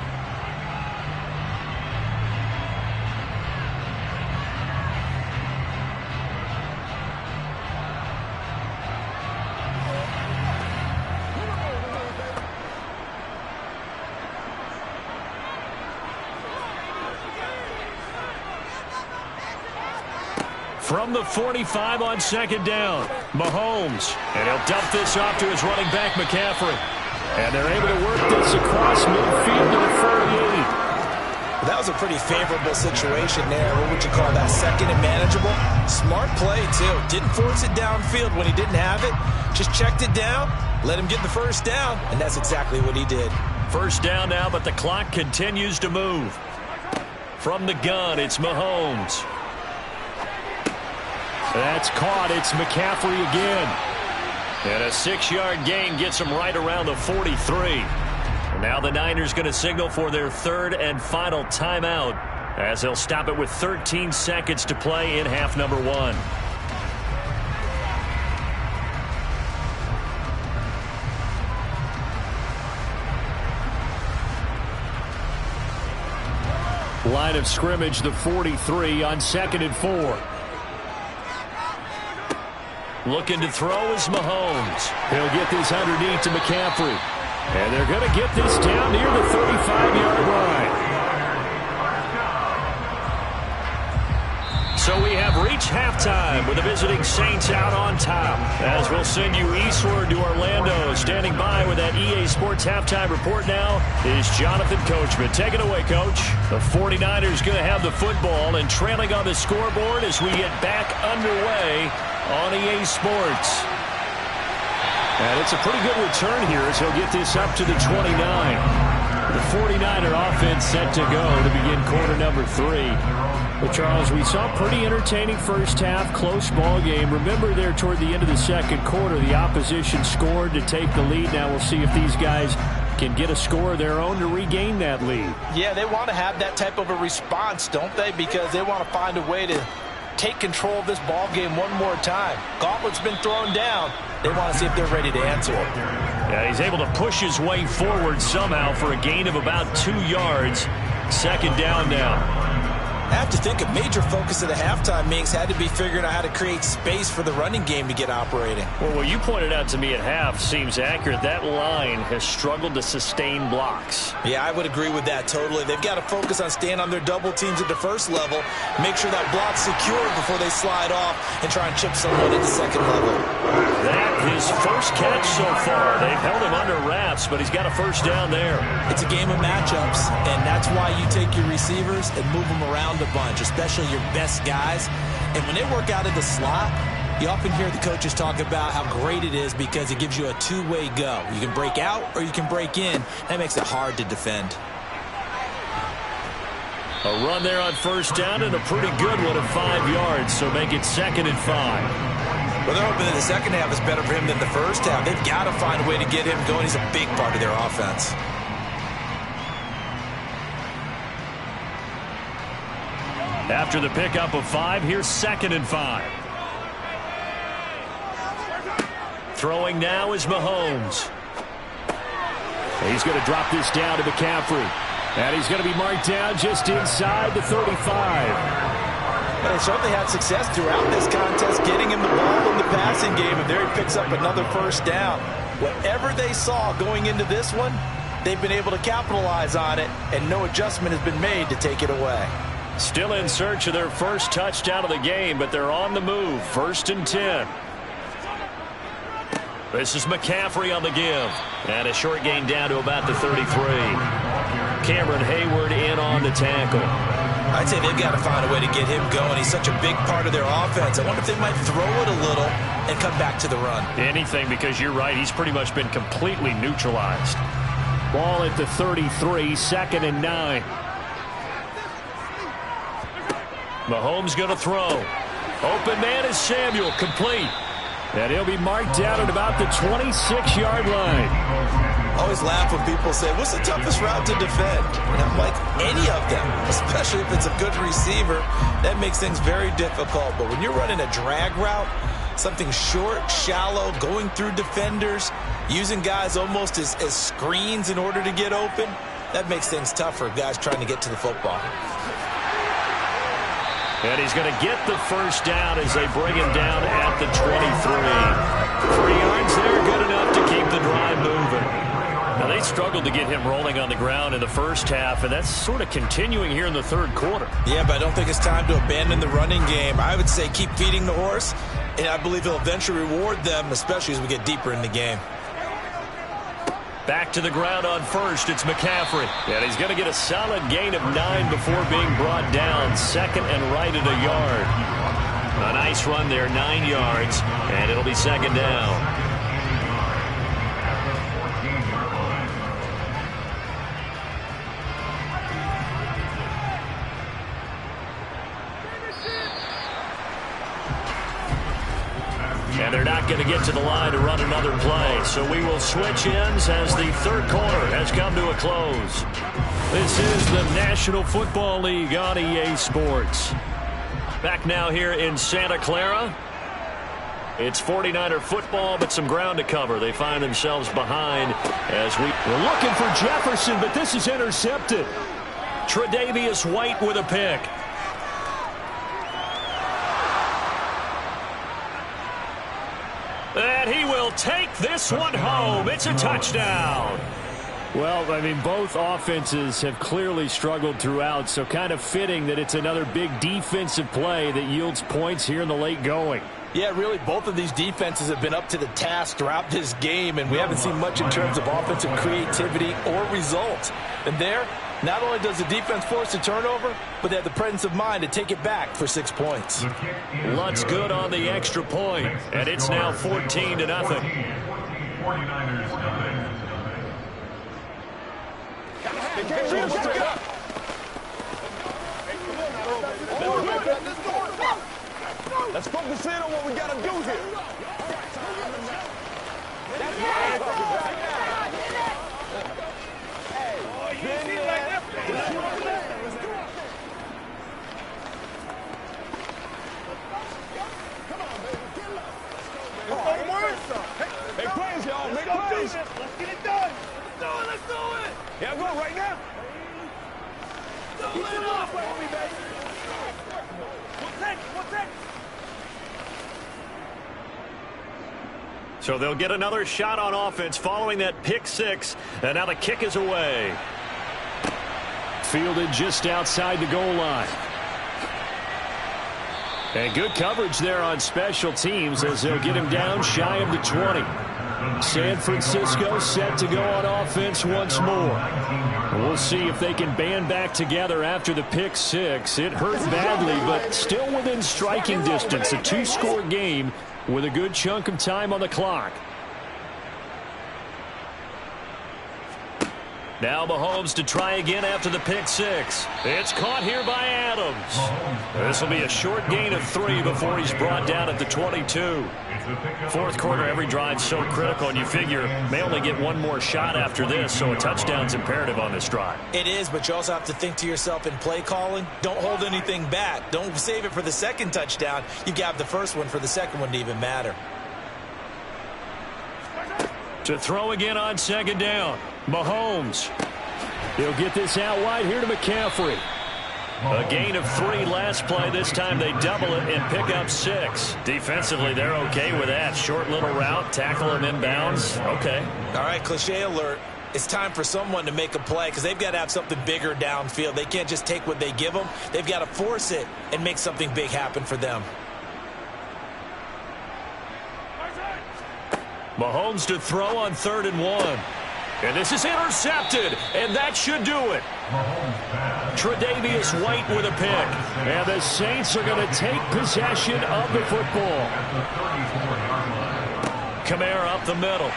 From the 45 on 2nd down, Mahomes. And he'll dump this off to his running back, McCaffrey. And they're able to work this across midfield to the 48. That was a pretty favorable situation there. What would you call that? 2nd and manageable? Smart play, too. Didn't force it downfield when he didn't have it. Just checked it down, let him get the 1st down, and that's exactly what he did. 1st down now, but the clock continues to move. From the gun, it's Mahomes. That's caught. It's McCaffrey again. And a 6-yard gain gets him right around the 43. And now the Niners going to signal for their 3rd and final timeout as they'll stop it with 13 seconds to play in half number 1. Line of scrimmage, the 43 on 2nd and 4. Looking to throw is Mahomes. He'll get this underneath to McCaffrey. And they're going to get this down near the 35-yard line. So we have reached halftime with the visiting Saints out on top. As we'll send you eastward to Orlando. Standing by with that EA Sports halftime report now is Jonathan Coachman. Take it away, Coach. The 49ers going to have the football and trailing on the scoreboard as we get back underway on EA Sports. And it's a pretty good return here as he'll get this up to the 29. The 49er offense set to go to begin quarter number 3. Well, Charles, we saw a pretty entertaining first half, close ball game. Remember there toward the end of the second quarter, the opposition scored to take the lead. Now we'll see if these guys can get a score of their own to regain that lead. Yeah, they want to have that type of a response, don't they? Because they want to find a way to take control of this ball game one more time. Gauntlet's been thrown down. They want to see if they're ready to answer it. Yeah, he's able to push his way forward somehow for a gain of about 2 yards. Second down now. I have to think a major focus of the halftime meetings had to be figuring out how to create space for the running game to get operating. Well, what you pointed out to me at half seems accurate. That line has struggled to sustain blocks. Yeah, I would agree with that totally. They've got to focus on staying on their double teams at the first level, make sure that block's secure before they slide off and try and chip someone at the second level. That his first catch so far. They've held him under wraps, but he's got a first down there. It's a game of matchups, and that's why you take your receivers and move them around a bunch, especially your best guys. And when they work out of the slot, you often hear the coaches talk about how great it is because it gives you a two-way go. You can break out or you can break in. That makes it hard to defend. A run there on first down and a pretty good one at 5 yards, so make it 2nd and 5. Well, they're hoping that the second half is better for him than the first half. They've got to find a way to get him going. He's a big part of their offense. After the pickup of 5, here's 2nd and 5. Throwing now is Mahomes. He's going to drop this down to McCaffrey. And he's going to be marked down just inside the 35. But they certainly had success throughout this contest getting him the ball in the passing game, and there he picks up another first down. Whatever they saw going into this one, they've been able to capitalize on it, and no adjustment has been made to take it away. Still in search of their first touchdown of the game, but they're on the move. 1st and 10. This is McCaffrey on the give. And a short gain down to about the 33. Cameron Hayward in on the tackle. I'd say they've got to find a way to get him going. He's such a big part of their offense. I wonder if they might throw it a little and come back to the run. Anything, because you're right. He's pretty much been completely neutralized. Ball at the 33, 2nd and 9. Mahomes going to throw. Open man is Samuel, complete. And he'll be marked down at about the 26-yard line. Always laugh when people say, what's the toughest route to defend? And I'm like, any of them, especially if it's a good receiver. That makes things very difficult. But when you're running a drag route, something short, shallow, going through defenders, using guys almost as screens in order to get open, that makes things tough for guys trying to get to the football. And he's going to get the first down as they bring him down at the 23. 3 yards there, good enough to keep the drive moving. Now, they struggled to get him rolling on the ground in the first half, and that's sort of continuing here in the third quarter. Yeah, but I don't think it's time to abandon the running game. I would say keep feeding the horse, and I believe he'll eventually reward them, especially as we get deeper in the game. Back to the ground on first, it's McCaffrey. And he's going to get a solid gain of 9 before being brought down. 2nd and right at a yard. A nice run there, 9 yards, and it'll be 2nd down. And they're not going to get to the line to run another play. So we will switch ends as the third quarter has come to a close. This is the National Football League on EA Sports. Back now here in Santa Clara. It's 49er football, but some ground to cover. They find themselves behind as we're looking for Jefferson, but this is intercepted. Tre'Davious White with a pick. And he will take this one home. It's a touchdown. Well, I mean, both offenses have clearly struggled throughout, so kind of fitting that it's another big defensive play that yields points here in the late going. Yeah, really, both of these defenses have been up to the task throughout this game, and we haven't seen much in terms of offensive creativity or results. And there, not only does the defense force a turnover, but they have the presence of mind to take it back for 6 points. Lutz good on the extra point, and it's now 14-0. Let's focus in on what we got to do here. Let's do it! Yeah, I'm going right now. Keep it up with me, baby. One sec. So they'll get another shot on offense following that pick six. And now the kick is away. Fielded just outside the goal line. And good coverage there on special teams as they'll get him down shy of the 20. San Francisco set to go on offense once more. We'll see if they can band back together after the pick six. It hurt badly, but still within striking distance. A two-score game with a good chunk of time on the clock. Now Mahomes to try again after the pick six. It's caught here by Adams. This will be a short gain of 3 before he's brought down at the 22. Fourth quarter, every drive's so critical, and you figure may only get one more shot after this, so a touchdown's imperative on this drive. It is, but you also have to think to yourself in play calling, don't hold anything back. Don't save it for the second touchdown. You got the first one for the second one to even matter. To throw again on second down. Mahomes. He'll get this out wide here to McCaffrey. A gain of 3 last play. This time they double it and pick up 6. Defensively, they're okay with that. Short little route, tackle him inbounds. Okay. All right, cliche alert. It's time for someone to make a play because they've got to have something bigger downfield. They can't just take what they give them. They've got to force it and make something big happen for them. Mahomes to throw on 3rd and 1. And this is intercepted, and that should do it. Tre'Davious White with a pick. And the Saints are going to take possession of the football. Kamara up the middle.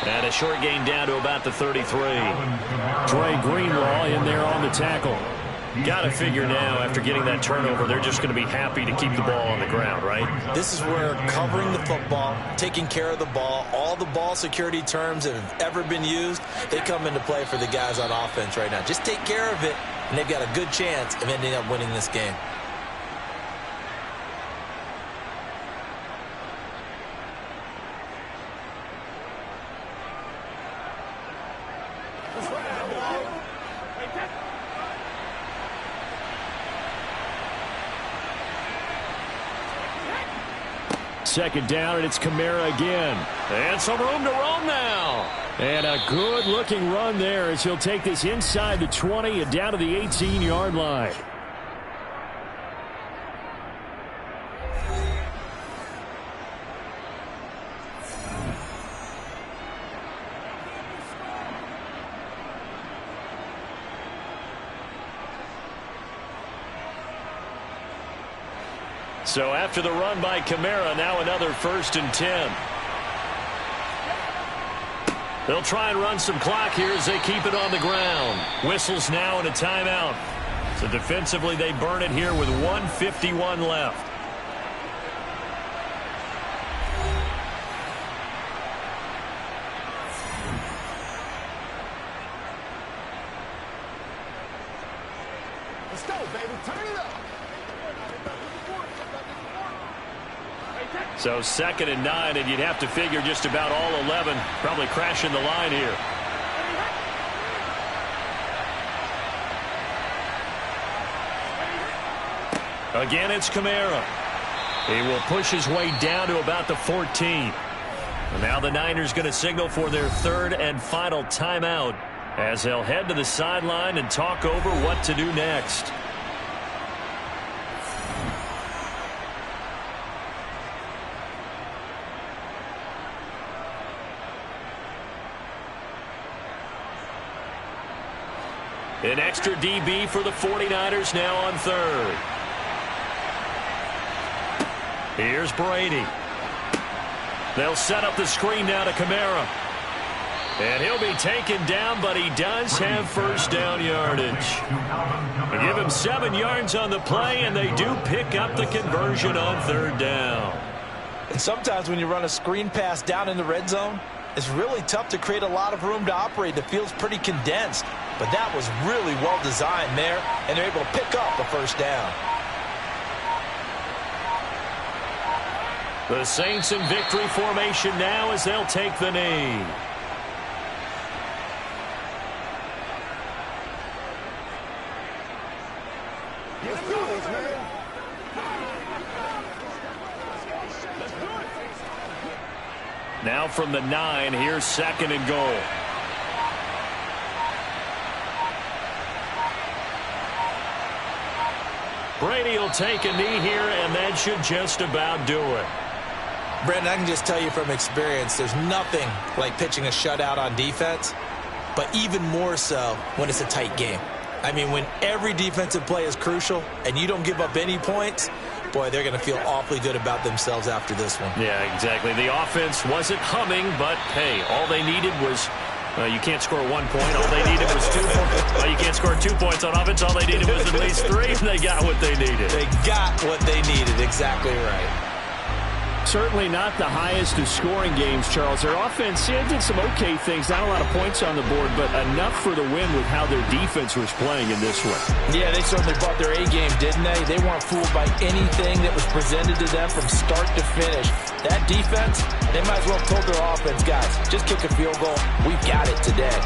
And a short gain down to about the 33. Dre Greenlaw in there on the tackle. Got to figure now, after getting that turnover, they're just going to be happy to keep the ball on the ground, right? This is where covering the football, taking care of the ball, all the ball security terms that have ever been used, they come into play for the guys on offense right now. Just take care of it, and they've got a good chance of ending up winning this game. Second down, and it's Kamara again. And some room to roam now. And a good-looking run there as he'll take this inside the 20 and down to the 18-yard line. So after the run by Kamara, now another 1st and 10. They'll try and run some clock here as they keep it on the ground. Whistles now and a timeout. So defensively, they burn it here with 1:51 left. Let's go, baby. Turn it up. So 2nd and 9, and you'd have to figure just about all 11 probably crashing the line here. Again, it's Kamara. He will push his way down to about the 14. And now the Niners going to signal for their 3rd and final timeout as they'll head to the sideline and talk over what to do next. An extra DB for the 49ers now on 3rd. Here's Brady. They'll set up the screen now to Kamara. And he'll be taken down, but he does have first down yardage. They give him 7 yards on the play, and they do pick up the conversion on 3rd down. And sometimes when you run a screen pass down in the red zone, it's really tough to create a lot of room to operate. The field's pretty condensed. But that was really well designed there, and they're able to pick up the first down. The Saints in victory formation now as they'll take the knee. Let's do this, man. Now from the 9, here's 2nd and goal. Brady will take a knee here, and that should just about do it. Brandon, I can just tell you from experience, there's nothing like pitching a shutout on defense, but even more so when it's a tight game. I mean, when every defensive play is crucial and you don't give up any points, boy, they're going to feel awfully good about themselves after this one. Yeah, exactly. The offense wasn't humming, but, hey, all they needed was you can't score 1 point. All they needed was 2 points. Well, you can't score 2 points on offense. All they needed was at least 3, and they got what they needed. They got what they needed. Exactly right. Certainly not the highest of scoring games, Charles. Their offense did some okay things. Not a lot of points on the board, but enough for the win with how their defense was playing in this one. Yeah, they certainly brought their A game, didn't they? They weren't fooled by anything that was presented to them from start to finish. That defense, they might as well have told their offense, guys, just kick a field goal. We've got it today.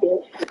Yes.